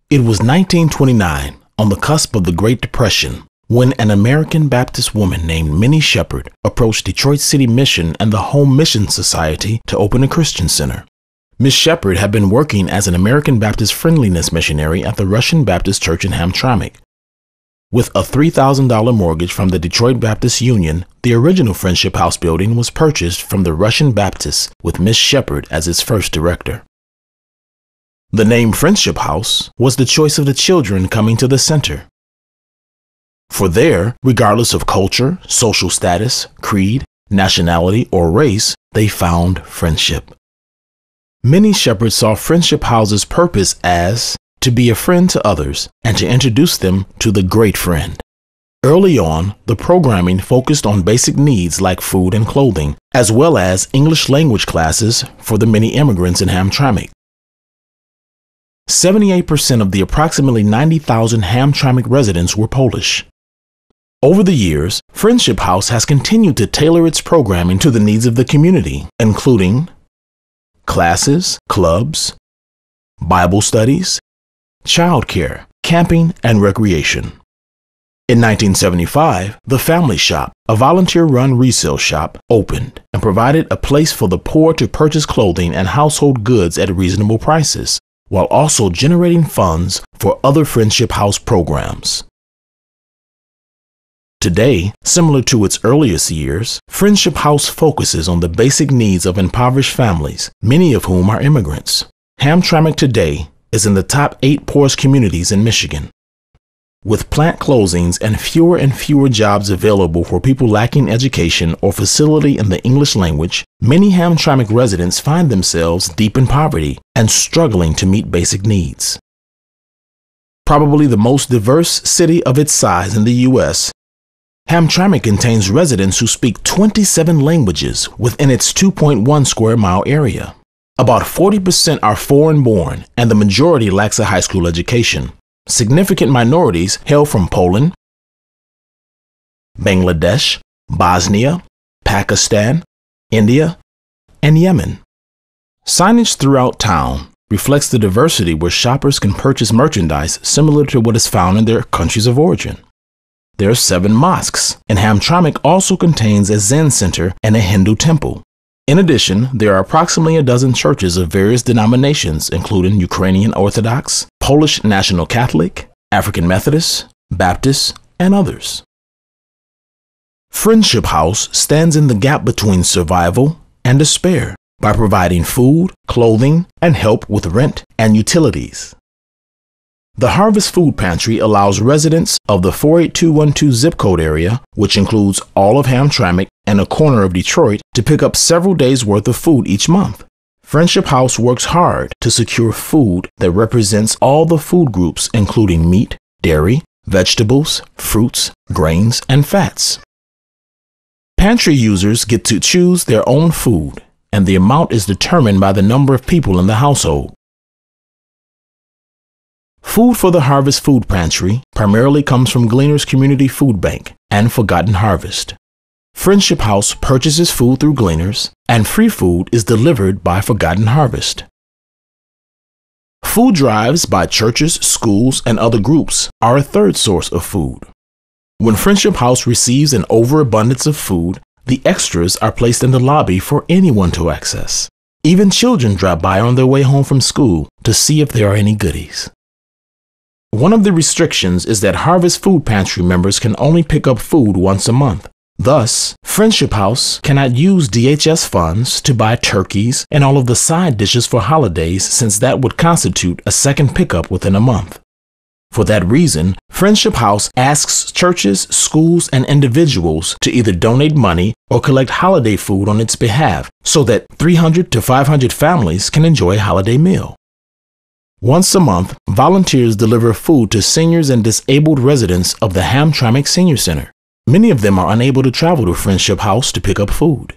It was 1929, on the cusp of the Great Depression, when an American Baptist woman named Minnie Shepherd approached Detroit City Mission and the Home Mission Society to open a Christian center. Miss Shepherd had been working as an American Baptist friendliness missionary at the Russian Baptist Church in Hamtramck. With a $3,000 mortgage from the Detroit Baptist Union, the original Friendship House building was purchased from the Russian Baptists with Miss Shepherd as its first director. The name Friendship House was the choice of the children coming to the center. For there, regardless of culture, social status, creed, nationality, or race, they found friendship. Minnie Shepherd saw Friendship House's purpose as to be a friend to others and to introduce them to the great friend. Early on, the programming focused on basic needs like food and clothing, as well as English language classes for the many immigrants in Hamtramck. 78% of the approximately 90,000 Hamtramck residents were Polish. Over the years, Friendship House has continued to tailor its programming to the needs of the community, including classes, clubs, Bible studies, childcare, camping, and recreation. In 1975, the Family Shop, a volunteer-run resale shop, opened and provided a place for the poor to purchase clothing and household goods at reasonable prices, while also generating funds for other Friendship House programs. Today, similar to its earliest years, Friendship House focuses on the basic needs of impoverished families, many of whom are immigrants. Hamtramck today is in the top 8 poorest communities in Michigan. With plant closings and fewer jobs available for people lacking education or facility in the English language, many Hamtramck residents find themselves deep in poverty and struggling to meet basic needs. Probably the most diverse city of its size in the U.S., Hamtramck contains residents who speak 27 languages within its 2.1 square mile area. About 40% are foreign-born, and the majority lacks a high school education. Significant minorities hail from Poland, Bangladesh, Bosnia, Pakistan, India, and Yemen. Signage throughout town reflects the diversity where shoppers can purchase merchandise similar to what is found in their countries of origin. There are 7 mosques, and Hamtramck also contains a Zen center and a Hindu temple. In addition, there are approximately a dozen churches of various denominations, including Ukrainian Orthodox, Polish National Catholic, African Methodist, Baptist, and others. Friendship House stands in the gap between survival and despair by providing food, clothing, and help with rent and utilities. The Harvest Food Pantry allows residents of the 48212 zip code area, which includes all of Hamtramck and a corner of Detroit, to pick up several days' worth of food each month. Friendship House works hard to secure food that represents all the food groups, including meat, dairy, vegetables, fruits, grains, and fats. Pantry users get to choose their own food, and the amount is determined by the number of people in the household. Food for the Harvest Food Pantry primarily comes from Gleaners Community Food Bank and Forgotten Harvest. Friendship House purchases food through Gleaners, and free food is delivered by Forgotten Harvest. Food drives by churches, schools, and other groups are a third source of food. When Friendship House receives an overabundance of food, the extras are placed in the lobby for anyone to access. Even children drop by on their way home from school to see if there are any goodies. One of the restrictions is that Harvest Food Pantry members can only pick up food once a month. Thus, Friendship House cannot use DHS funds to buy turkeys and all of the side dishes for holidays, since that would constitute a second pickup within a month. For that reason, Friendship House asks churches, schools, and individuals to either donate money or collect holiday food on its behalf so that 300 to 500 families can enjoy a holiday meal. Once a month, volunteers deliver food to seniors and disabled residents of the Hamtramck Senior Center. Many of them are unable to travel to Friendship House to pick up food.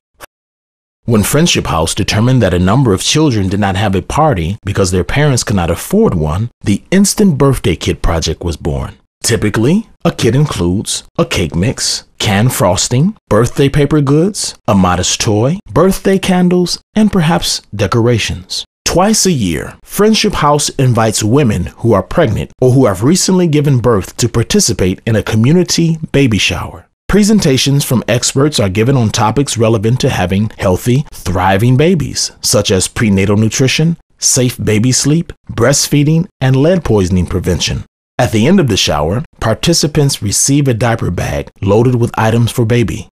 When Friendship House determined that a number of children did not have a party because their parents could not afford one, the Instant Birthday Kit project was born. Typically, a kit includes a cake mix, canned frosting, birthday paper goods, a modest toy, birthday candles, and perhaps decorations. Twice a year, Friendship House invites women who are pregnant or who have recently given birth to participate in a community baby shower. Presentations from experts are given on topics relevant to having healthy, thriving babies, such as prenatal nutrition, safe baby sleep, breastfeeding, and lead poisoning prevention. At the end of the shower, participants receive a diaper bag loaded with items for baby.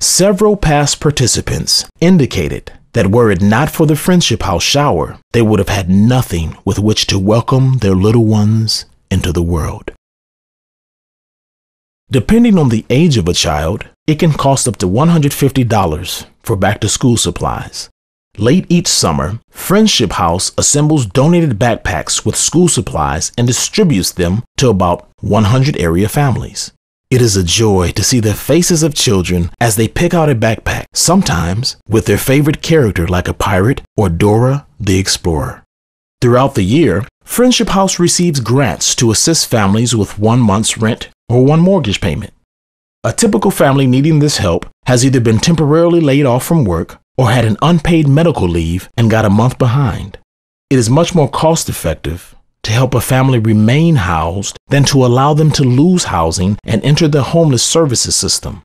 Several past participants indicated that were it not for the Friendship House shower, they would have had nothing with which to welcome their little ones into the world. Depending on the age of a child, it can cost up to $150 for back-to-school supplies. Late each summer, Friendship House assembles donated backpacks with school supplies and distributes them to about 100 area families. It is a joy to see the faces of children as they pick out a backpack, sometimes with their favorite character like a pirate or Dora the Explorer. Throughout the year, Friendship House receives grants to assist families with 1 month's rent or 1 mortgage payment. A typical family needing this help has either been temporarily laid off from work or had an unpaid medical leave and got a month behind. It is much more cost-effective to help a family remain housed than to allow them to lose housing and enter the homeless services system.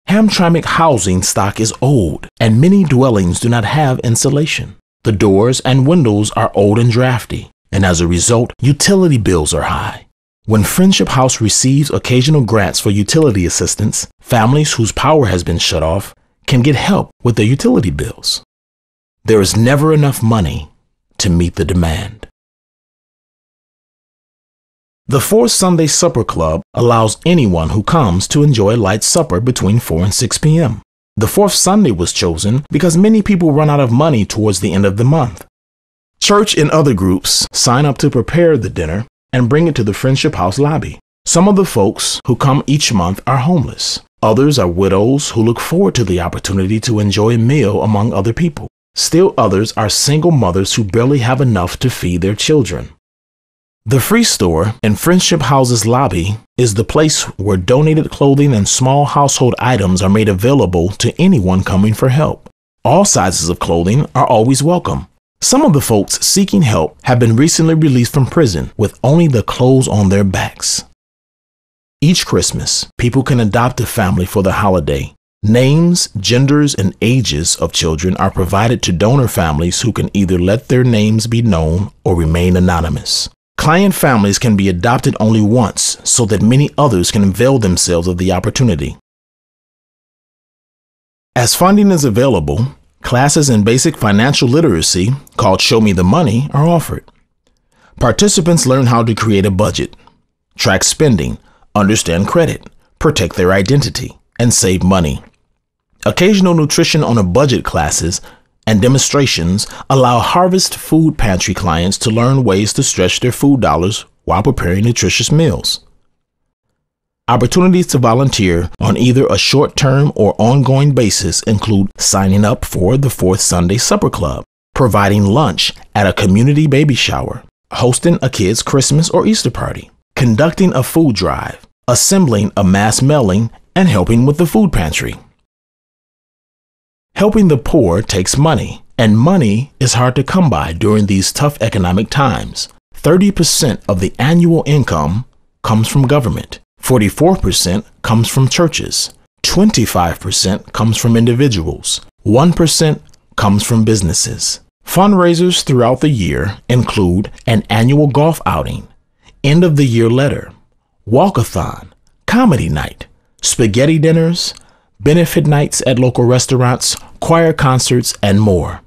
Hamtramck housing stock is old, and many dwellings do not have insulation. The doors and windows are old and drafty, and as a result, utility bills are high. When Friendship House receives occasional grants for utility assistance, families whose power has been shut off can get help with their utility bills. There is never enough money to meet the demand. The Fourth Sunday Supper Club allows anyone who comes to enjoy a light supper between 4 and 6 p.m. The fourth Sunday was chosen because many people run out of money towards the end of the month. Church and other groups sign up to prepare the dinner and bring it to the Friendship House lobby. Some of the folks who come each month are homeless. Others are widows who look forward to the opportunity to enjoy a meal among other people. Still others are single mothers who barely have enough to feed their children. The free store in Friendship House's lobby is the place where donated clothing and small household items are made available to anyone coming for help. All sizes of clothing are always welcome. Some of the folks seeking help have been recently released from prison with only the clothes on their backs. Each Christmas, people can adopt a family for the holiday. Names, genders, and ages of children are provided to donor families who can either let their names be known or remain anonymous. Client families can be adopted only once so that many others can avail themselves of the opportunity. As funding is available, classes in basic financial literacy, called Show Me the Money, are offered. Participants learn how to create a budget, track spending, understand credit, protect their identity, and save money. Occasional nutrition on a budget classes and demonstrations allow Harvest Food Pantry clients to learn ways to stretch their food dollars while preparing nutritious meals. Opportunities to volunteer on either a short-term or ongoing basis include signing up for the Fourth Sunday Supper Club, providing lunch at a community baby shower, hosting a kid's Christmas or Easter party, conducting a food drive, assembling a mass mailing, and helping with the food pantry. Helping the poor takes money, and money is hard to come by during these tough economic times. 30% of the annual income comes from government, 44% comes from churches, 25% comes from individuals, 1% comes from businesses. Fundraisers throughout the year include an annual golf outing, end of the year letter, walkathon, comedy night, spaghetti dinners, benefit nights at local restaurants, choir concerts, and more.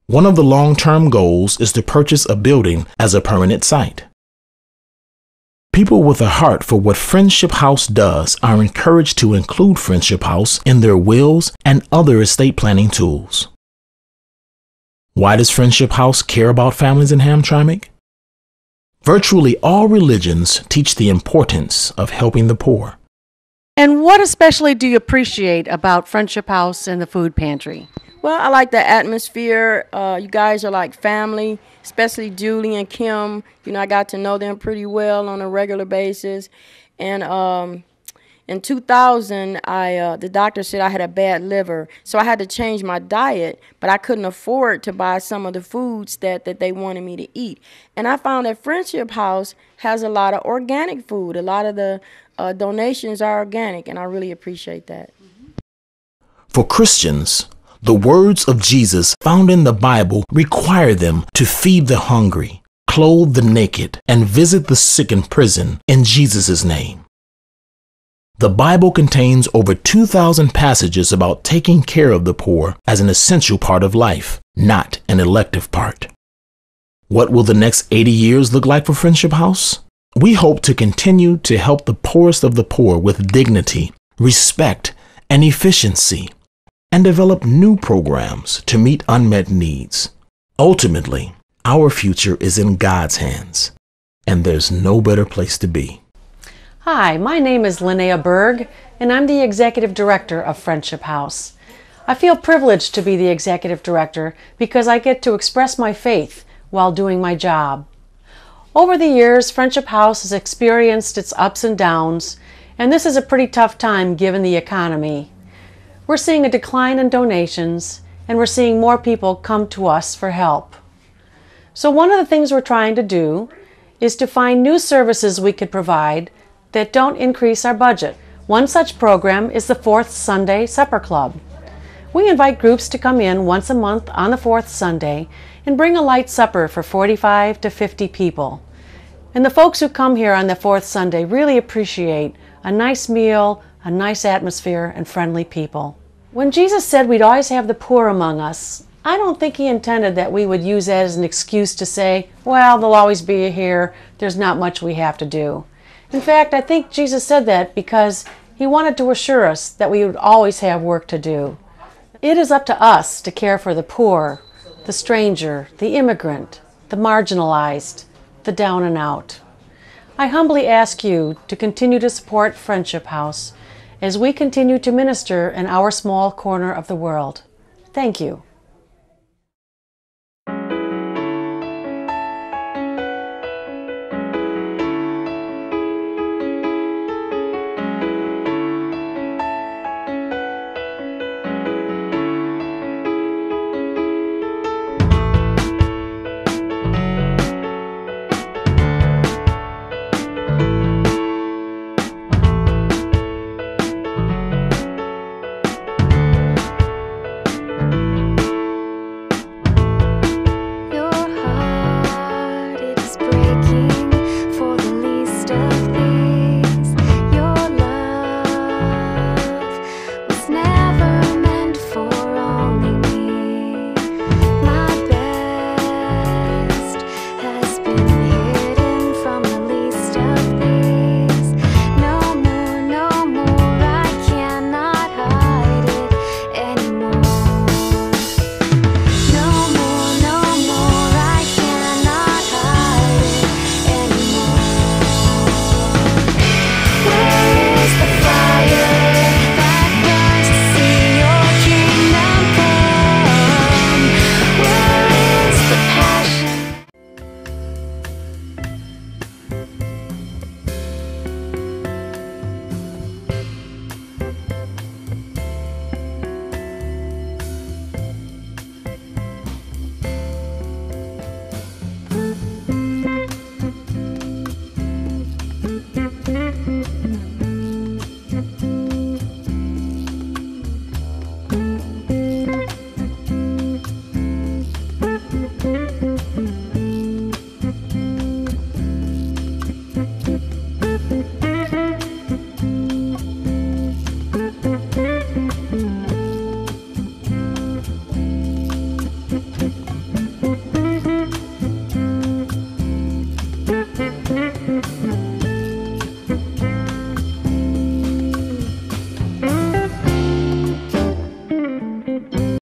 One of the long-term goals is to purchase a building as a permanent site. People with a heart for what Friendship House does are encouraged to include Friendship House in their wills and other estate planning tools. Why does Friendship House care about families in Hamtramck? Virtually all religions teach the importance of helping the poor. And what especially do you appreciate about Friendship House and the food pantry? Well, I like the atmosphere. You guys are like family, especially Julie and Kim. You know, I got to know them pretty well on a regular basis. And In 2000, the doctor said I had a bad liver, so I had to change my diet, but I couldn't afford to buy some of the foods that they wanted me to eat. And I found that Friendship House has a lot of organic food. A lot of the donations are organic, and I really appreciate that. For Christians, the words of Jesus found in the Bible require them to feed the hungry, clothe the naked, and visit the sick in prison in Jesus' name. The Bible contains over 2,000 passages about taking care of the poor as an essential part of life, not an elective part. What will the next 80 years look like for Friendship House? We hope to continue to help the poorest of the poor with dignity, respect, and efficiency, and develop new programs to meet unmet needs. Ultimately, our future is in God's hands, and there's no better place to be. Hi, my name is Linnea Berg, and I'm the Executive Director of Friendship House. I feel privileged to be the Executive Director because I get to express my faith while doing my job. Over the years, Friendship House has experienced its ups and downs, and this is a pretty tough time given the economy. We're seeing a decline in donations, and we're seeing more people come to us for help. So one of the things we're trying to do is to find new services we could provide that don't increase our budget. One such program is the Fourth Sunday Supper Club. We invite groups to come in once a month on the fourth Sunday and bring a light supper for 45 to 50 people. And the folks who come here on the fourth Sunday really appreciate a nice meal, a nice atmosphere, and friendly people. When Jesus said we'd always have the poor among us, I don't think he intended that we would use that as an excuse to say, well, they'll always be here, there's not much we have to do. In fact, I think Jesus said that because he wanted to assure us that we would always have work to do. It is up to us to care for the poor, the stranger, the immigrant, the marginalized, the down and out. I humbly ask you to continue to support Friendship House as we continue to minister in our small corner of the world. Thank you.